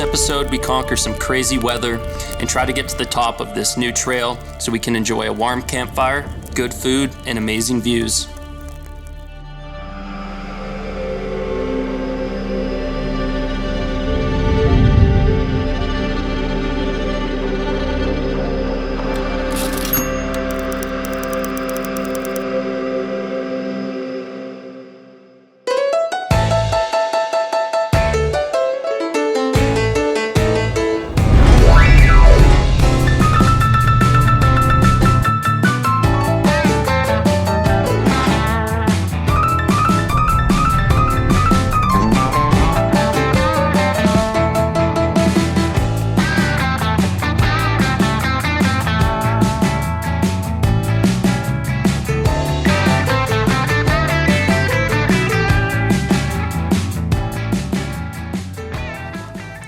this episode, we conquer some crazy weather and try to get to the top of this new trail so we can enjoy a warm campfire, good food, and amazing views.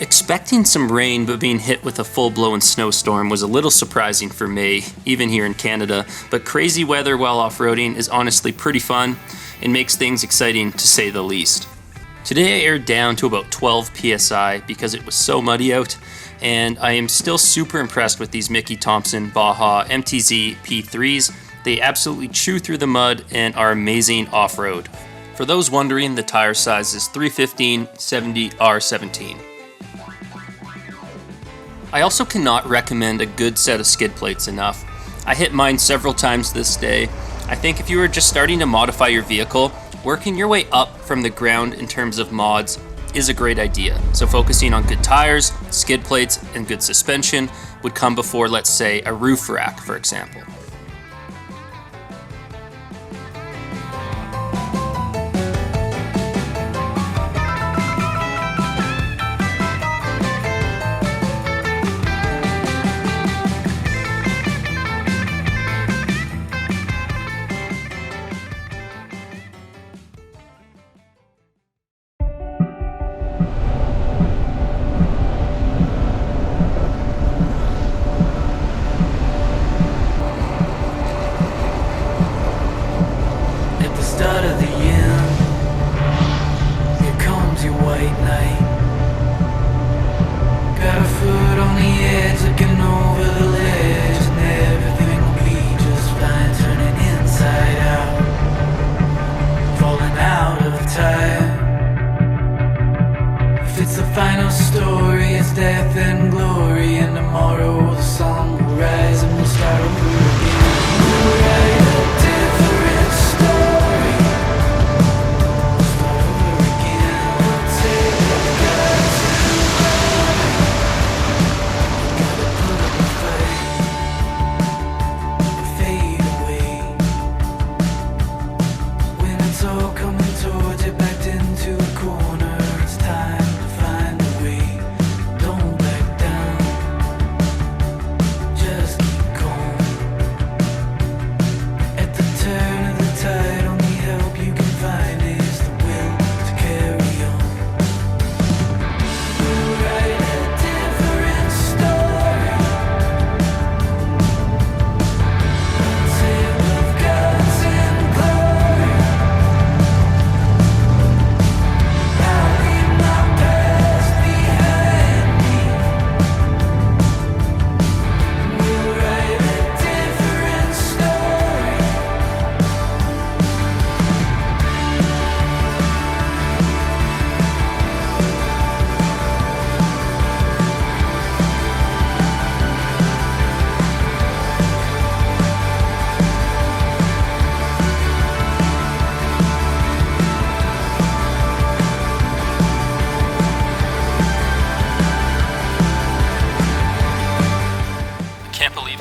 Expecting some rain but being hit with a full-blown snowstorm was a little surprising for me, even here in Canada, but crazy weather while off-roading is honestly pretty fun and makes things exciting to say the least. Today I aired down to about 12 psi because it was so muddy out, and I am still super impressed with these Mickey Thompson Baja MTZ P3s. They absolutely chew through the mud and are amazing off-road. For those wondering, the tire size is 315/70 R17. I also cannot recommend a good set of skid plates enough. I hit mine several times this day. I think if you were just starting to modify your vehicle, working your way up from the ground in terms of mods is a great idea. So focusing on good tires, skid plates, and good suspension would come before, let's say, a roof rack, for example. Start of the year, here comes your white knight. Got a foot on the edge, looking over the ledge, and everything will be just fine, turning inside out, falling out of time. If it's the final story, it's death and glory, and tomorrow the sun will rise and we'll start over again. We'll write a different story.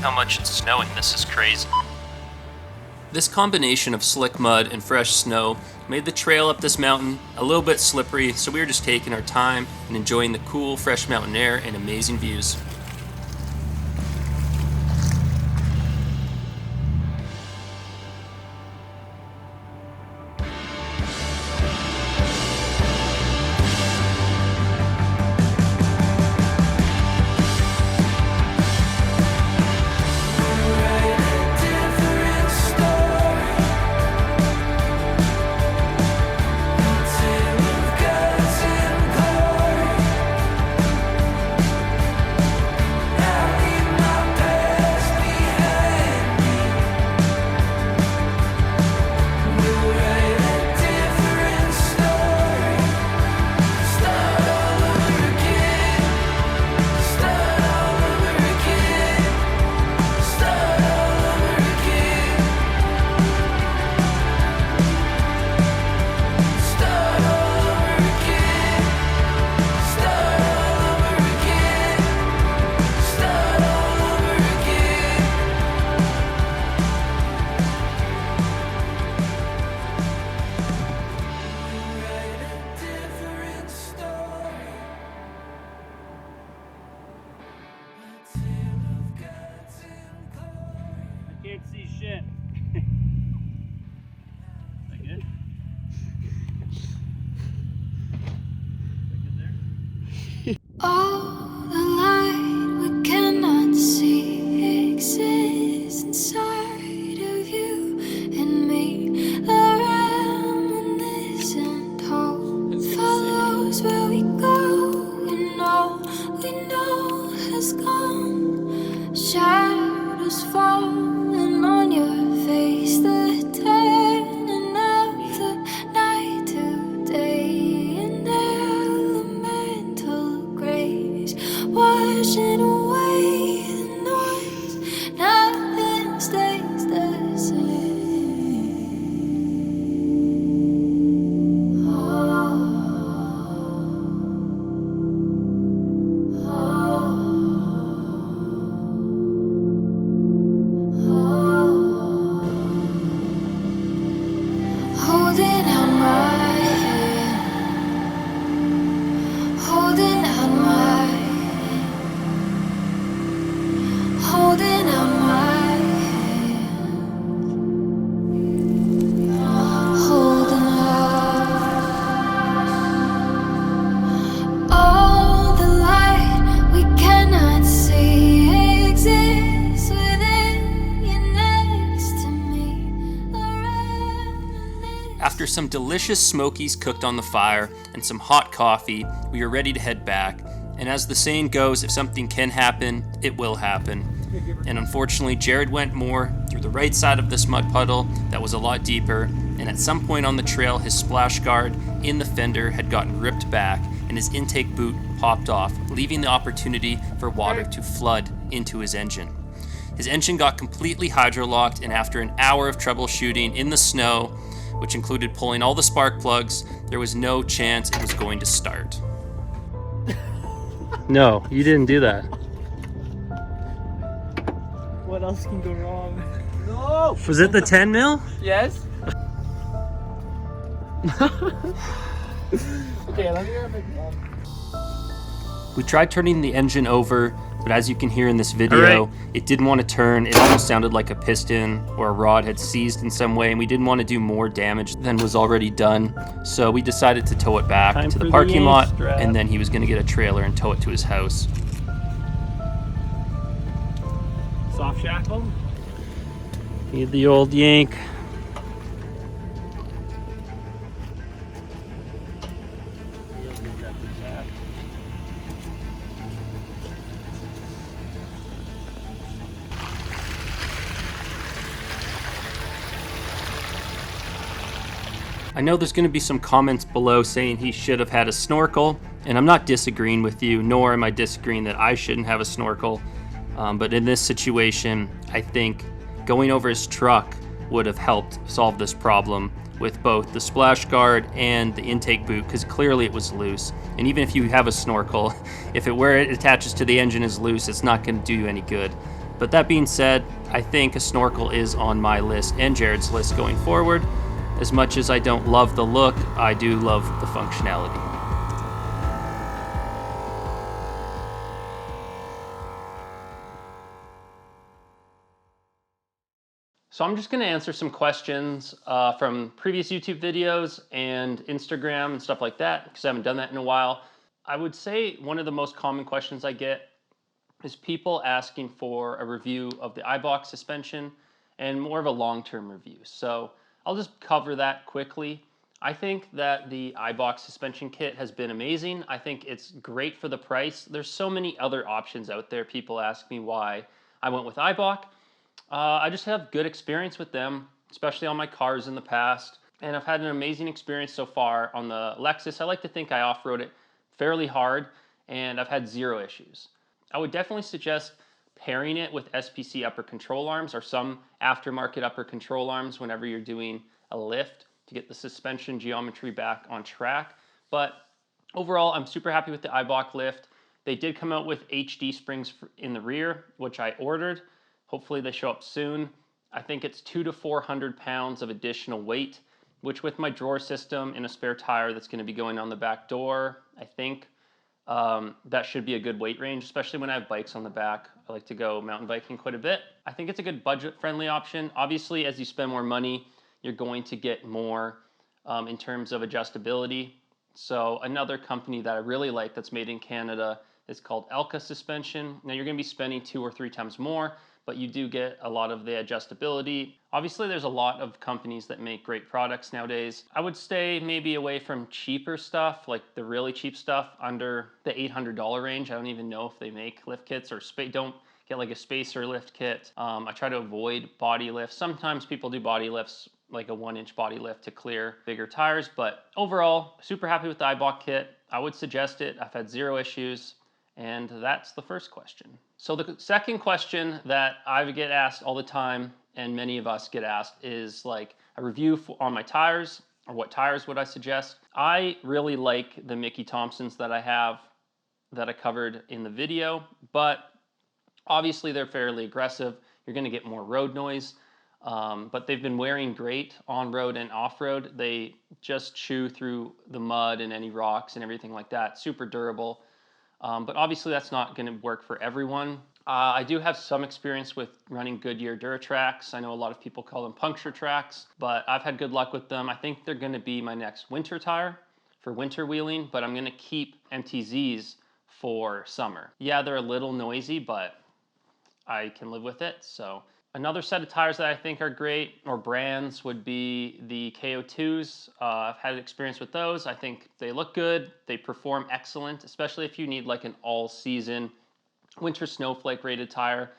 How much it's snowing. This is crazy. This combination of slick mud and fresh snow made the trail up this mountain a little bit slippery, so we were just taking our time and enjoying the cool, fresh mountain air and amazing views. Can't see shit. Is that good? All the light we cannot see exists inside of you and me. The reminiscent hope follows where we go, and all we know has gone. Shadows falling on your face, the turning of the night to day, and elemental grace washing away the noise. Nothing stays the same. Holding out my hand, holding out my hand, holding out my hand, holding out. All the light we cannot see exists within you, next to me. After some delicious smokies cooked on the fire and some hot coffee, we were ready to head back. And as the saying goes, if something can happen, it will happen. And unfortunately, Jared went more through the right side of this mud puddle that was a lot deeper, and at some point on the trail, his splash guard in the fender had gotten ripped back and his intake boot popped off, leaving the opportunity for water to flood into his engine. His engine got completely hydrolocked, and after an hour of troubleshooting in the snow, which included pulling all the spark plugs, there was no chance it was going to start. No, you didn't do that. What else can go wrong? No! Was it the 10 mil? Yes? Okay, let me grab it. We tried turning the engine over, but as you can hear in this video, it didn't want to turn. It almost sounded like a piston or a rod had seized in some way, and we didn't want to do more damage than was already done. So we decided to tow it back to the parking lot, and then he was going to get a trailer and tow it to his house. Soft shackle? Need the old yank. I know there's going to be some comments below saying he should have had a snorkel, and I'm not disagreeing with you, nor am I disagreeing that I shouldn't have a snorkel. But in this situation, I think going over his truck would have helped solve this problem with both the splash guard and the intake boot, because clearly it was loose. And even if you have a snorkel, if where it attaches to the engine is loose, it's not going to do you any good. But that being said, I think a snorkel is on my list and Jared's list going forward. As much as I don't love the look, I do love the functionality. So I'm just going to answer some questions from previous YouTube videos and Instagram and stuff like that, because I haven't done that in a while. I would say one of the most common questions I get is people asking for a review of the iBox suspension and more of a long-term review. So I'll just cover that quickly. I think that the iBox suspension kit has been amazing. I think it's great for the price. There's so many other options out there. People ask me why I went with iBox. I just have good experience with them, especially on my cars in the past. And I've had an amazing experience so far on the Lexus. I like to think I off-road it fairly hard, and I've had zero issues. I would definitely suggest pairing it with SPC upper control arms or some aftermarket upper control arms whenever you're doing a lift to get the suspension geometry back on track. But overall, I'm super happy with the iBox lift. They did come out with HD springs in the rear, which I ordered. Hopefully they show up soon. I think it's 200 to 400 pounds of additional weight, which with my drawer system and a spare tire that's going to be going on the back door, I think that should be a good weight range, especially when I have bikes on the back. I like to go mountain biking quite a bit. I think it's a good budget-friendly option. Obviously, as you spend more money, you're going to get more in terms of adjustability. So another company that I really like that's made in Canada is called Elka Suspension. Now you're going to be spending 2 or 3 times more, but you do get a lot of the adjustability. Obviously, there's a lot of companies that make great products nowadays. I would stay maybe away from cheaper stuff, like the really cheap stuff under the $800 range. I don't even know if they make lift kits, or don't get like a spacer lift kit. I try to avoid body lifts. Sometimes people do body lifts, like a 1-inch body lift to clear bigger tires, but overall, super happy with the iBock kit. I would suggest it. I've had 0 issues. And that's the first question. So the second question that I get asked all the time, and many of us get asked, is like a review on my tires, or what tires would I suggest. I really like the Mickey Thompsons that I have, that I covered in the video, but obviously they're fairly aggressive. You're gonna get more road noise, but they've been wearing great on road and off road. They just chew through the mud and any rocks and everything like that. Super durable. But obviously that's not going to work for everyone. I do have some experience with running Goodyear Duratracks. I know a lot of people call them puncture tracks, but I've had good luck with them. I think they're going to be my next winter tire for winter wheeling, but I'm going to keep MTZs for summer. Yeah, they're a little noisy, but I can live with it. So another set of tires that I think are great, or brands, would be the KO2s. I've had experience with those. I think they look good. They perform excellent, especially if you need like an all-season winter snowflake rated tire.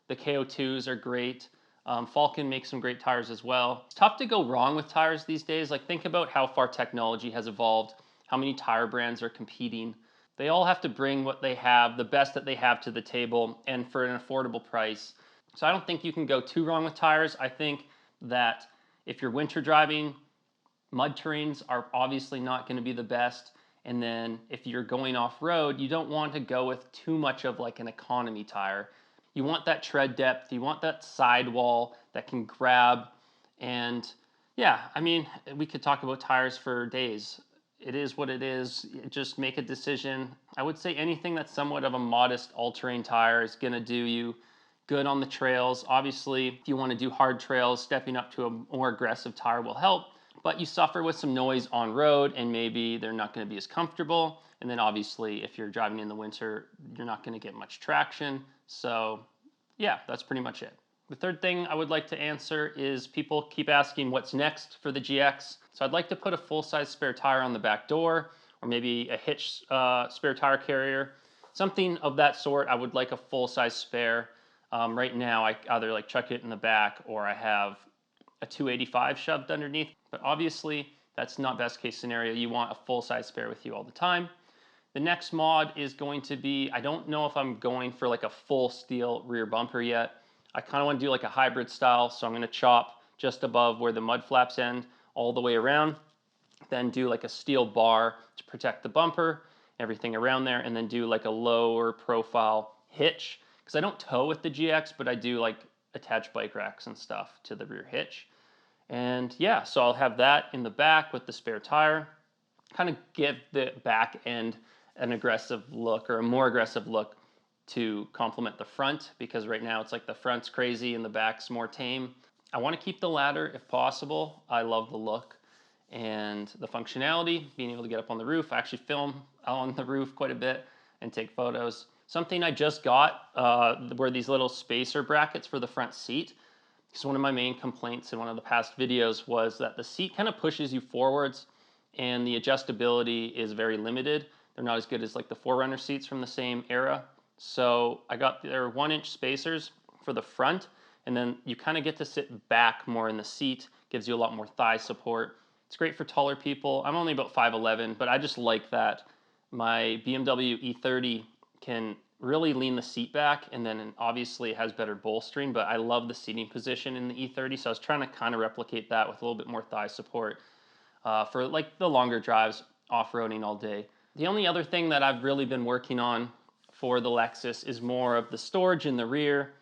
The KO2s are great. Falken makes some great tires as well. It's tough to go wrong with tires these days. Like, think about how far technology has evolved, how many tire brands are competing. They all have to bring what they have, the best that they have, to the table, and for an affordable price. So I don't think you can go too wrong with tires. I think that if you're winter driving, mud terrains are obviously not going to be the best. And then if you're going off-road, you don't want to go with too much of like an economy tire. You want that tread depth, you want that sidewall that can grab. And yeah, I mean, we could talk about tires for days. It is what it is. Just make a decision. I would say anything that's somewhat of a modest all-terrain tire is going to do you good on the trails. Obviously, if you want to do hard trails, stepping up to a more aggressive tire will help, but you suffer with some noise on road, and maybe they're not going to be as comfortable. And then obviously, if you're driving in the winter, you're not going to get much traction. So yeah, that's pretty much it. The third thing I would like to answer is people keep asking what's next for the GX. So I'd like to put a full-size spare tire on the back door, or maybe a hitch spare tire carrier. Something of that sort. I would like a full-size spare. Right now, I either like chuck it in the back, or I have a 285 shoved underneath. But obviously, that's not best case scenario. You want a full-size spare with you all the time. The next mod is going to be, I don't know if I'm going for like a full steel rear bumper yet. I kind of want to do like a hybrid style, so I'm going to chop just above where the mud flaps end all the way around, then do like a steel bar to protect the bumper, everything around there, and then do like a lower profile hitch. Because I don't tow with the GX, but I do like attach bike racks and stuff to the rear hitch. And yeah, so I'll have that in the back with the spare tire, kind of give the back end an aggressive look, or a more aggressive look, to complement the front, because right now it's like the front's crazy and the back's more tame. I want to keep the ladder if possible. I love the look and the functionality, being able to get up on the roof. I actually film on the roof quite a bit and take photos. Something I just got were these little spacer brackets for the front seat. Because one of my main complaints in one of the past videos was that the seat kind of pushes you forwards, and the adjustability is very limited. They're not as good as like the 4Runner seats from the same era. So I got their 1-inch spacers for the front, and then you kind of get to sit back more in the seat. Gives you a lot more thigh support. It's great for taller people. I'm only about 5'11", but I just like that. My BMW E30 can really lean the seat back, and then obviously it has better bolstering, but I love the seating position in the E30, so I was trying to kind of replicate that with a little bit more thigh support for like the longer drives, off-roading all day. The only other thing that I've really been working on for the Lexus is more of the storage in the rear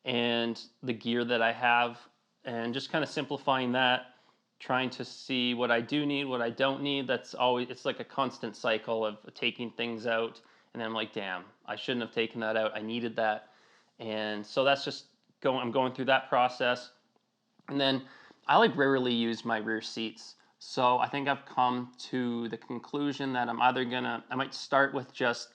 and the gear that I have, and just kind of simplifying that, trying to see what I do need, what I don't need. That's always, it's like a constant cycle of taking things out And then I'm like, damn, I shouldn't have taken that out. I needed that. And so that's just I'm going through that process. And then I like rarely use my rear seats. So I think I've come to the conclusion that I might start with just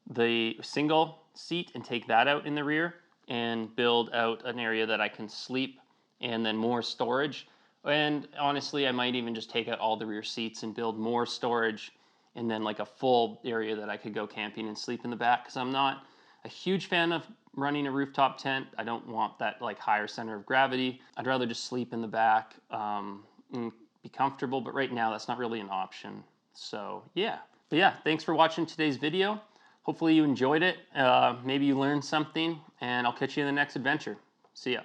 the single seat and take that out in the rear and build out an area that I can sleep and then more storage. And honestly, I might even just take out all the rear seats and build more storage and then like a full area that I could go camping and sleep in the back, because I'm not a huge fan of running a rooftop tent. I don't want that like higher center of gravity. I'd rather just sleep in the back and be comfortable, but right now that's not really an option. So yeah. But yeah, thanks for watching today's video. Hopefully you enjoyed it. Maybe you learned something, and I'll catch you in the next adventure. See ya.